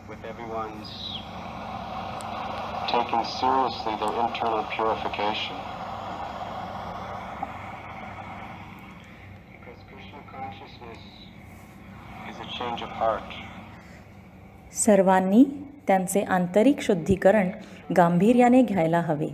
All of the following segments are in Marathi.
with everyone's taking seriously their internal purification. Because Krishna consciousness is a change of heart. सर्वांनी त्यांचे आंतरिक शुद्धीकरण गांभीर्याने घ्यायला हवे,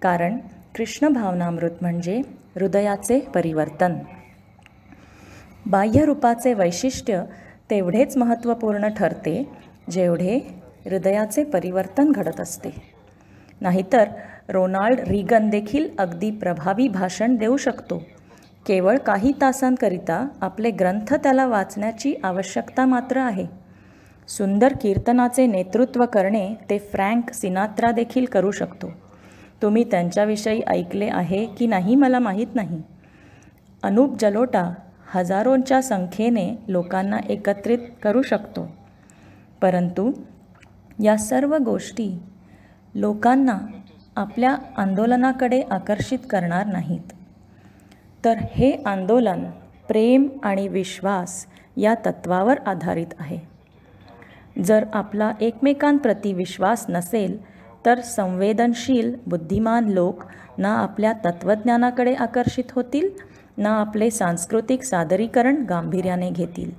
कारण कृष्ण भावनामृत म्हणजे हृदयाचे परिवर्तन. बाह्य रूपाचे वैशिष्ट्य तेवढेच महत्त्वपूर्ण ठरते जेवढे हृदयाचे परिवर्तन घडत असते. नाहीतर रोनाल्ड रीगन देखील अगदी प्रभावी भाषण देऊ शकतो. केवळ काही तासांकरिता आपले ग्रंथ त्याला वाचण्याची आवश्यकता मात्र आहे. सुंदर कीर्तनाचे नेतृत्व करणे ते फ्रँक सिनात्रा देखील करू शकतो. तुम्ही त्यांच्याविषयी ऐकले आहे की नाही मला माहीत नाही. अनूप जलोटा हजारोंच्या संख्येने लोकांना एकत्रित करू शकतो, परंतु या सर्व गोष्टी लोकांना आपल्या आंदोलनाकडे आकर्षित करणार नाहीत. तर हे आंदोलन प्रेम आणि विश्वास या तत्वावर आधारित आहे. जर आपला एकमेकांप्रती विश्वास नसेल तर संवेदनशील बुद्धिमान लोक ना आपल्या तत्त्वज्ञानाकडे आकर्षित होतील ना आपले सांस्कृतिक सादरीकरण गांभीर्याने घेतील.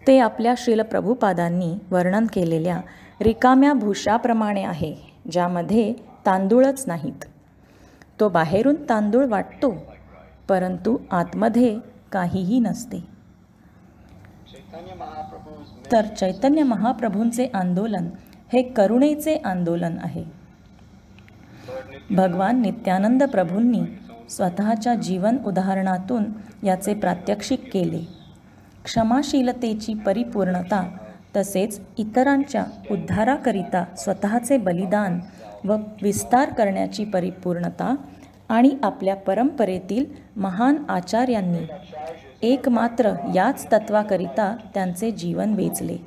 ते आपल्या श्रील प्रभुपादांनी वर्णन केलेल्या रिकाम्या भुशाप्रमाणे आहे, ज्यामध्ये तांदूळच नाहीत. तो बाहेरून तांदूळ वाटतो, परंतु आतमध्ये काहीही नसते. तर चैतन्य महाप्रभूंचे आंदोलन हे करुणेचे आंदोलन आहे. भगवान नित्यानंद प्रभूंनी स्वतःच्या जीवन उदाहरणातून याचे प्रात्यक्षिक केले. क्षमाशीलतेची परिपूर्णता तसेच इतरांच्या उद्धाराकरिता स्वतःचे बलिदान व विस्तार करण्याची परिपूर्णता आणि आपल्या परंपरेतील महान आचार्यांनी एकमात्र याच तत्वाकरिता त्यांचे जीवन वेचले.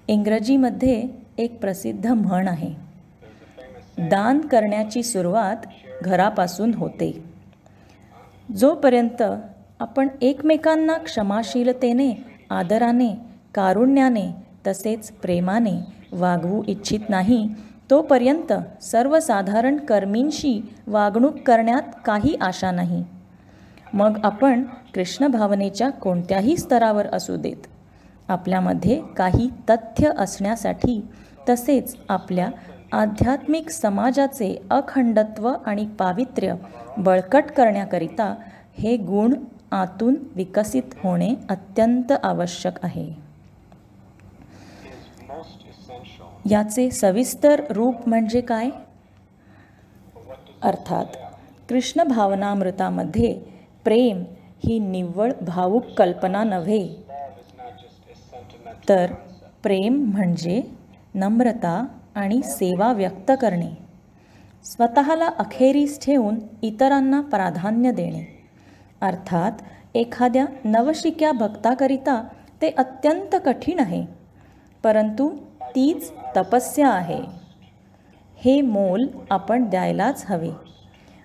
इंग्रजीमध्ये एक प्रसिद्ध म्हण आहे, दान करण्याची सुरुवात घरापासून होते. जोपर्यंत आपण एकमेकांना क्षमाशीलतेने, आदराने, कारुण्याने तसेच प्रेमाने वागवू इच्छित नाही, तोपर्यंत सर्वसाधारण कर्मींशी वागणूक करण्यात काही आशा नाही. मग आपण कृष्ण भावनेच्या कोणत्याही स्तरावर असू देत, आपल्यामध्ये काही तथ्य असण्यासाठी तसेच आपल्या आध्यात्मिक समाजाचे अखंडत्व आणि पावित्र्य बळकट करण्याकरिता हे गुण आतून विकसित होणे अत्यंत आवश्यक आहे. याचे सविस्तर रूप म्हणजे काय? अर्थात कृष्ण भावनामृतामध्ये प्रेम ही निव्वळ भावुक कल्पना नव्हे, तर प्रेम म्हणजे नम्रता आणि सेवा व्यक्त करणे, स्वतःला अखेरीस ठेवून इतरांना प्राधान्य देणे. अर्थात एखाद्या नवशिक्या भक्ताकरिता ते अत्यंत कठीण आहे, परंतु तीच तपस्या आहे. हे मोल आपण द्यायलाच हवे.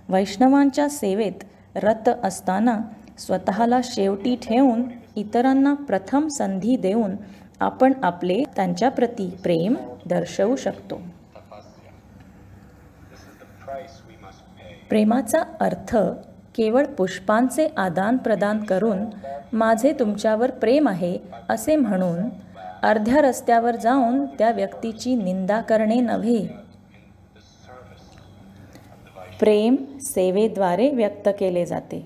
वैष्णवांच्या सेवेत रत असताना स्वतःला शेवटी ठेवून इतरांना प्रथम संधी देऊन आपण आपले त्यांच्याप्रती प्रेम दर्शवू शकतो. प्रेमाचा अर्थ केवळ पुष्पांचे आदान प्रदान करून माझे तुमच्यावर प्रेम आहे असे म्हणून अर्ध्या रस्त्यावर जाऊन त्या व्यक्तीची निंदा करणे नव्हे. प्रेम सेवेद्वारे व्यक्त केले जाते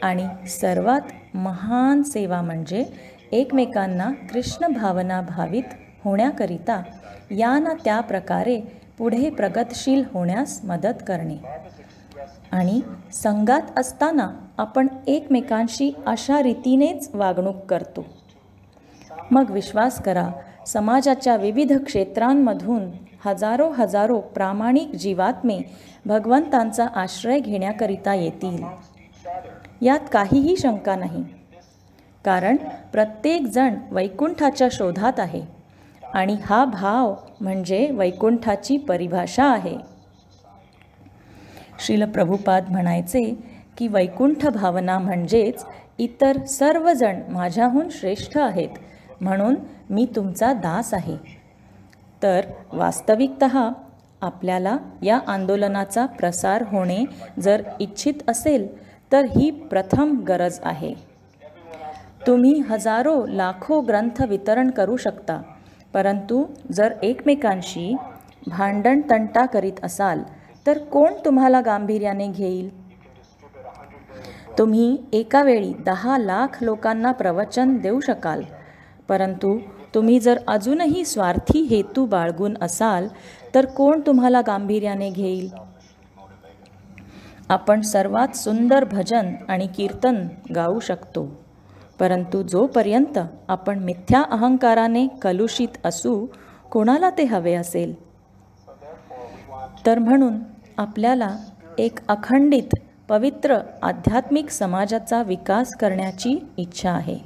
आणि सर्वात महान सेवा म्हणजे एकमेकांना कृष्ण भावना भावित होण्याकरिता या ना त्या प्रकारे पुढे प्रगतशील होण्यास मदत करणे. आणि संगात असताना आपण एकमेकांशी अशा रीतीनेच वागणूक करतो. मग विश्वास करा, समाजाच्या विविध क्षेत्रांमधून हजारो प्रामाणिक जीवात्मे भगवंतांचा आश्रय घेण्याकरिता येतील. यात काहीही शंका नाही, कारण प्रत्येकजण वैकुंठाच्या शोधात आहे आणि हा भाव म्हणजे वैकुंठाची परिभाषा आहे. श्रील प्रभुपाद म्हणायचे की वैकुंठ भावना म्हणजेच इतर सर्वजण माझ्याहून श्रेष्ठ आहेत, म्हणून मी तुमचा दास आहे. तर वास्तविकतः आपल्याला या आंदोलनाचा प्रसार होणे जर इच्छित असेल तर ही प्रथम गरज आहे. तुम्ही हजारो लाखो ग्रंथ वितरण करू शकता, परंतु जर एकमेकांशी भांडण तंटा करीत असाल तर कोण तुम्हाला गांभीर्याने घेईल? तुम्ही एका वेळी 10 लाख लोकांना प्रवचन देऊ शकाल, परंतु तुम्ही जर अजूनही स्वार्थी हेतू बाळगून असाल तर कोण तुम्हाला गांभीर्याने घेईल? आपण सर्वात सुंदर भजन आणि कीर्तन गाऊ शकतो, परंतु जोपर्यंत आपण मिथ्या अहंकाराने कलुषित असू, कोणाला ते हवे असेल? तर म्हणून आपल्याला एक अखंडित पवित्र आध्यात्मिक समाजाचा विकास करण्याची इच्छा आहे.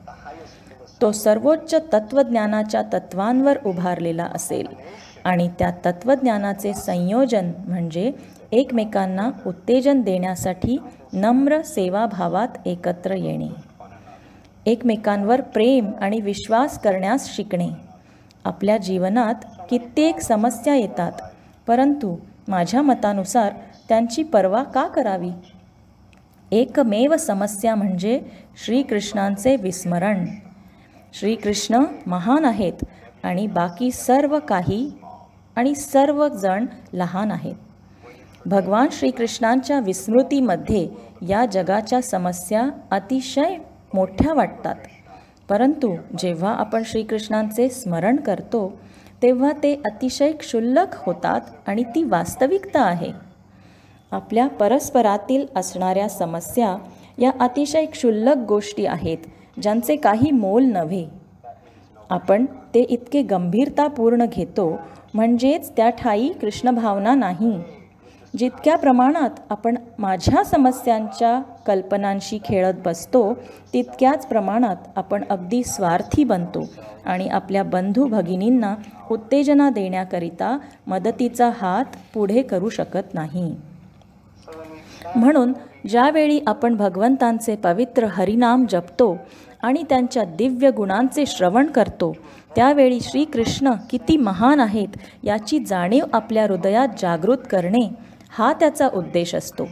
तो सर्वोच्च तत्त्वज्ञानाच्या तत्वांवर उभारलेला असेल आणि त्या तत्त्वज्ञानाचे संयोजन म्हणजे एकमेकांना उत्तेजन देण्यासाठी नम्र सेवाभावात एकत्र येणे, एकमेकांवर प्रेम आणि विश्वास करण्यास शिकणे. आपल्या जीवनात कित्येक समस्या येतात, परंतु माझ्या मतानुसार त्यांची पर्वा का करावी? एकमेव समस्या म्हणजे श्रीकृष्णांचे विस्मरण. श्रीकृष्ण महान आहेत आणि बाकी सर्व काही आणि सर्वजण लहान आहेत. भगवान श्रीकृष्णांच्या विस्मृतीमध्ये या जगाच्या समस्या अतिशय मोठ्या वाटतात, परंतु जेव्हा आपण श्रीकृष्णांचे स्मरण करतो तेव्हा ते अतिशय क्षुल्लक होतात आणि ती वास्तविकता आहे. आपल्या परस्परातील असणाऱ्या समस्या या अतिशय क्षुल्लक गोष्टी आहेत ज्यांचे काही मोल नव्हे. आपण ते इतके गंभीरतापूर्ण घेतो म्हणजेच त्या ठायी कृष्णभावना नाही. जितक्या प्रमाणात आपण माझ्या समस्यांच्या कल्पनांशी खेळत बसतो तितक्याच प्रमाणात आपण अगदी स्वार्थी बनतो आणि आपल्या बंधू भगिनींना उत्तेजना देण्याकरिता मदतीचा हात पुढे करू शकत नाही. म्हणून ज्यावेळी आपण भगवंतांचे पवित्र हरिनाम जपतो आणि त्यांच्या दिव्य गुणांचे श्रवण करतो त्यावेळी श्रीकृष्ण किती महान आहेत याची जाणीव आपल्या हृदयात जागृत करणे हा त्याचा उद्देश असतो.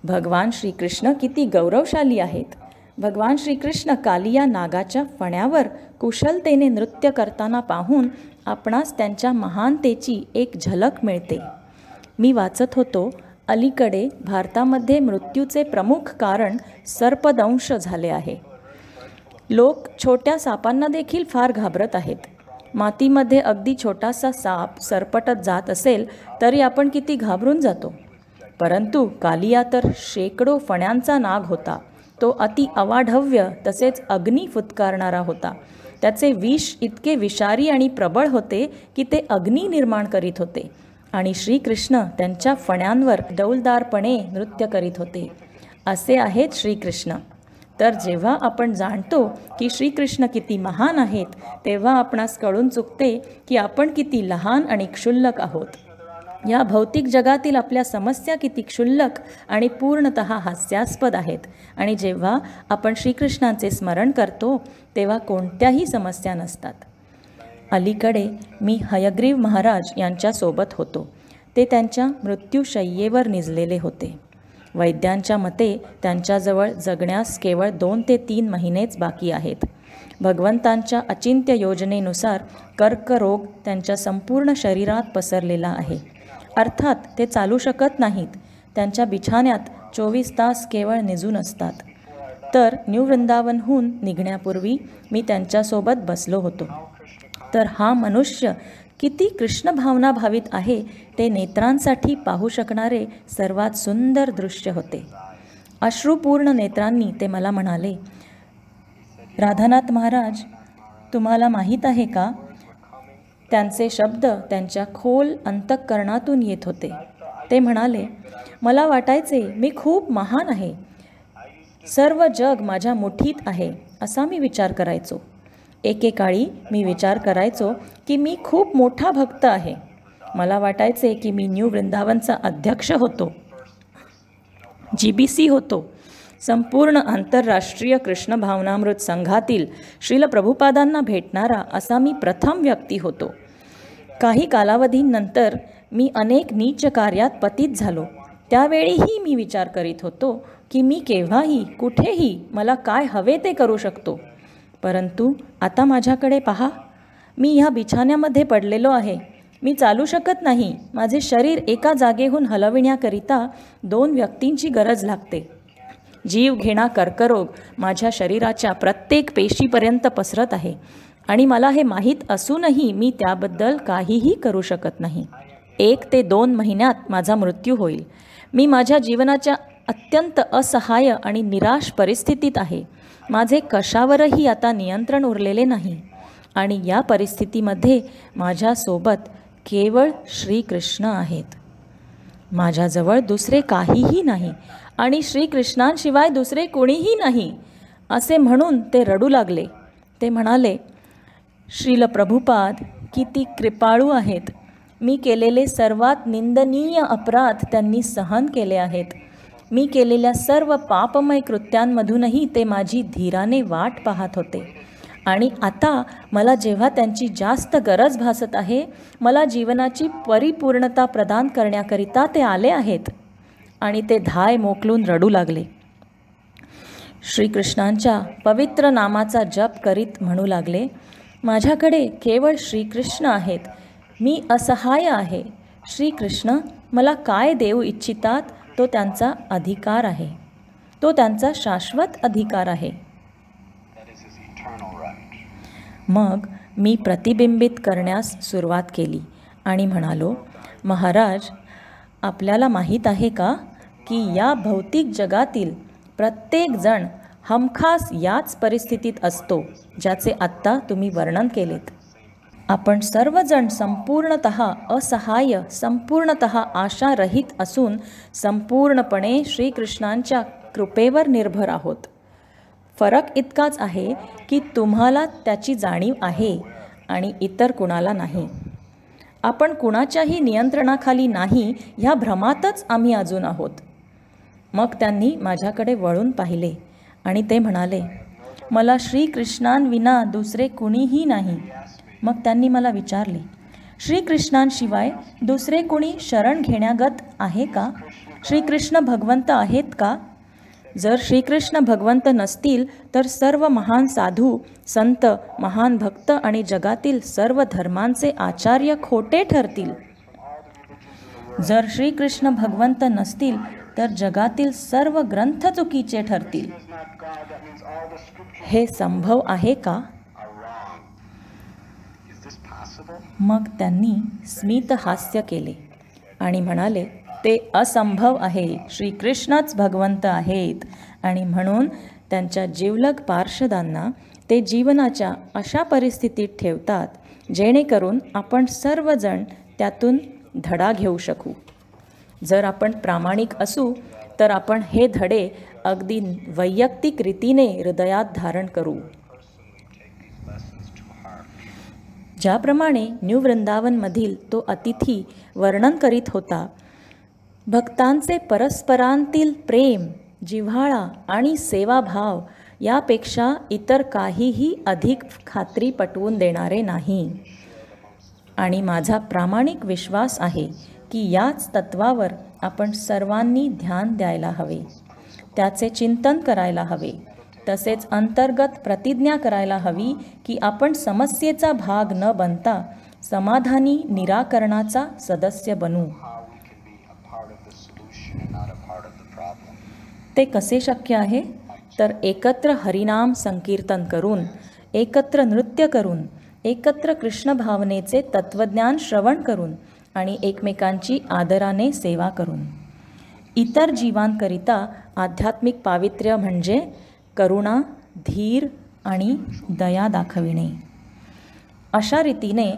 भगवान श्रीकृष्ण किती गौरवशाली आहेत. भगवान श्रीकृष्ण कालिया नागाच्या फण्यावर कुशलतेने नृत्य करताना पाहून आपणास त्यांच्या महानतेची एक झलक मिळते. मी वाचत होतो, अलीकडे भारतामध्ये मृत्यूचे प्रमुख कारण सर्पदंश झाले आहे. लोक छोट्या सापांना देखील फार घाबरत आहेत. मातीमध्ये अगदी छोटासा साप सरपटत जात असेल तरी आपण किती घाबरून जातो. परंतु कालिया तर शेकडो फण्यांचा नाग होता. तो अति अवाढव्य तसेच अग्नी फुत्कारणारा होता. त्याचे विष इतके विषारी आणि प्रबळ होते की ते अग्नी निर्माण करीत होते आणि श्रीकृष्ण त्यांच्या फण्यांवर डौलदारपणे नृत्य करीत होते. असे आहेत श्रीकृष्ण. तर जेव्हा आपण जाणतो की श्रीकृष्ण किती महान आहेत तेव्हा आपणास कळून चुकते की आपण किती लहान आणि क्षुल्लक आहोत. या भौतिक जगातील आपल्या समस्या किती क्षुल्लक आणि पूर्णतः हास्यास्पद आहेत आणि जेव्हा आपण श्रीकृष्णांचे स्मरण करतो तेव्हा कोणत्याही समस्या नसतात. अलीकडे मी हयग्रीव महाराज यांच्यासोबत होतो. ते त्यांच्या मृत्यूशय्येवर निजलेले होते. वैद्यांच्या मते त्यांच्याजवळ जगण्यास केवळ 2 ते 3 महिनेच बाकी आहेत. भगवंतांच्या अचिंत्य योजनेनुसार कर्करोग त्यांच्या संपूर्ण शरीरात पसरलेला आहे. अर्थात ते चालू शकत नाहीत. त्यांच्या बिछाण्यात 24 तास केवळ निजून असतात. तर न्यू वृंदावनहून निघण्यापूर्वी मी त्यांच्यासोबत बसलो होतो. तर हा मनुष्य किती कृष्ण भावना भावित आहे ते नेत्रांसाठी पाहू शकणारे सर्वात सुंदर दृश्य होते. अश्रुपूर्ण नेत्रांनी ते मला म्हणाले, राधानाथ महाराज, तुम्हाला माहीत आहे का? त्यांचे शब्द त्यांच्या खोल अंतःकरणातून येत होते. ते म्हणाले, मला वाटायचे मी खूप महान आहे. सर्व जग माझ्या मुठीत आहे असा मी विचार करायचो. एकेकाळी मी विचार करायचो की मी खूप मोठा भक्त आहे. मला वाटायचे की मी न्यू वृंदावनचा अध्यक्ष होतो, GBC होतो संपूर्ण आंतरराष्ट्रीय कृष्ण भावनामृत संघातील श्रील प्रभुपादांना भेटणारा असा मी प्रथम व्यक्ती होतो. काही कालावधीनंतर मी अनेक नीच कार्यात पतित झालो. त्यावेळीही मी विचार करीत होतो की मी केव्हाही कुठेही मला काय हवे ते करू शकतो. परंतु आता माझ्याकडे पहा, मी ह्या बिछाण्यामध्ये पडलेलो आहे. मी चालू शकत नाही. माझे शरीर एका जागेहून हलविण्याकरिता 2 व्यक्तींची गरज लागते. जीव घेणा कर्करोग माझ्या शरीराच्या प्रत्येक पेशीपर्यंत पसरत आहे आणि मला हे माहीत असूनही मी त्याबद्दल काहीही करू शकत नाही. 1 ते 2 महिन्यात माझा मृत्यू होईल. मी माझ्या जीवनाच्या अत्यंत असहाय्य आणि निराश परिस्थितीत आहे. माझे कशावरही आता नियंत्रण उरलेले नाही आणि या परिस्थितीमध्ये माझ्यासोबत केवळ श्रीकृष्ण आहेत. माझ्याजवळ दुसरे काहीही नाही आणि श्रीकृष्णांशिवाय दुसरे कोणीही नाही असे म्हणून ते रडू लागले. ते म्हणाले, श्रील प्रभुपाद किती कृपाळू आहेत. मी केलेले सर्वात निंदनीय अपराध त्यांनी सहन केले आहेत. मी केलेल्या सर्व पापमय कृत्यांमधूनही ते माझी धीराने वाट पाहत होते आणि आता मला जेव्हा त्यांची जास्त गरज भासत आहे, मला जीवनाची परिपूर्णता प्रदान करण्याकरिता ते आले आहेत. आणि ते धाय मोकलून रडू लागले. श्रीकृष्णांच्या पवित्र नामाचा जप करीत म्हणू लागले, माझ्याकडे केवळ श्रीकृष्ण आहेत. मी असहाय्य आहे. श्रीकृष्ण मला काय देऊ इच्छितात तो त्यांचा अधिकार आहे. तो त्यांचा शाश्वत अधिकार आहे. मग मी प्रतिबिंबित करण्यास सुरुवात केली आणि म्हणालो, महाराज, आपल्याला माहीत आहे का की या भौतिक जगातील प्रत्येक जण हमखास याच परिस्थितीत असतो ज्याचे आत्ता तुम्ही वर्णन केलेत. आपण सर्वजण संपूर्णतः असहाय्य, संपूर्णतः आशारहित असून संपूर्णपणे श्रीकृष्णांच्या कृपेवर निर्भर आहोत. फरक इतकाच आहे की तुम्हाला त्याची जाणीव आहे आणि इतर कुणाला नाही. आपण कुणाच्याही नियंत्रणाखाली नाही ह्या भ्रमातच आम्ही अजून आहोत. मग त्यांनी माझ्याकडे वळून पाहिले आणि ते म्हणाले, मला श्रीकृष्णांविना दुसरे कुणीही नाही. मग त्यांनी मला विचारले, श्रीकृष्णांशिवाय दुसरे कुणी शरण घेण्यागत आहे का? श्रीकृष्ण भगवंत आहेत का? जर श्रीकृष्ण भगवंत नसतील तर सर्व महान साधू, संत, महान भक्त आणि जगातील सर्व धर्मांचे आचार्य खोटे ठरतील. जर श्रीकृष्ण भगवंत नसतील तर जगातील सर्व ग्रंथ चुकीचे ठरतील. हे संभव आहे का? मग त्यांनी स्मित हास्य केले आणि म्हणाले, ते असंभव आहे. श्रीकृष्णच भगवंत आहेत आणि म्हणून त्यांच्या जिवलग पार्षदांना ते जीवनाच्या अशा परिस्थितीत ठेवतात जेणेकरून आपण सर्वजण त्यातून धडा घेऊ शकू. जर आपण प्रामाणिक असू तर आपण हे धडे अगदी वैयक्तिक रीतीने हृदयात धारण करू. ज्याप्रमाणे न्यू वृंदावनमधील तो अतिथी वर्णन करीत होता, भक्तांचे परस्परांतील प्रेम, जिव्हाळा आणि सेवाभाव यापेक्षा इतर काहीही अधिक खात्री पटवून देणारे नाही. आणि माझा प्रामाणिक विश्वास आहे की याच तत्वावर आपण सर्वांनी ध्यान द्यायला हवे, त्याचे चिंतन करायला हवे. तसेच अंतर्गत प्रतिज्ञा करायला हवी की आपण समस्येचा भाग न बनता समाधानी निराकरणाचा सदस्य बनू. ते कसे शक्य आहे? तर एकत्र हरिनाम संकीर्तन करून, एकत्र नृत्य करून, एकत्र कृष्ण भावनेचे तत्वज्ञान श्रवण करून आणि एकमेकांची आदराने सेवा करून. इतर जीवांकरिता आध्यात्मिक पावित्र्य म्हणजे करुणा, धीर आणि दया दाखविणे. अशा रीतीने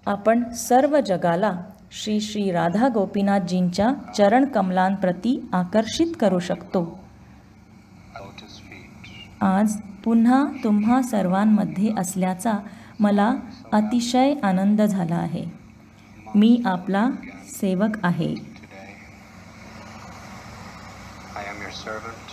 आपण सर्व जगाला श्री श्री राधा गोपीनाथजींच्या चरण कमलांप्रती आकर्षित करू शकतो. आज पुन्हा तुम्हा सर्वांमध्ये असल्याचा मला अतिशय आनंद झाला आहे. मी आपला सेवक आहे. I am your servant.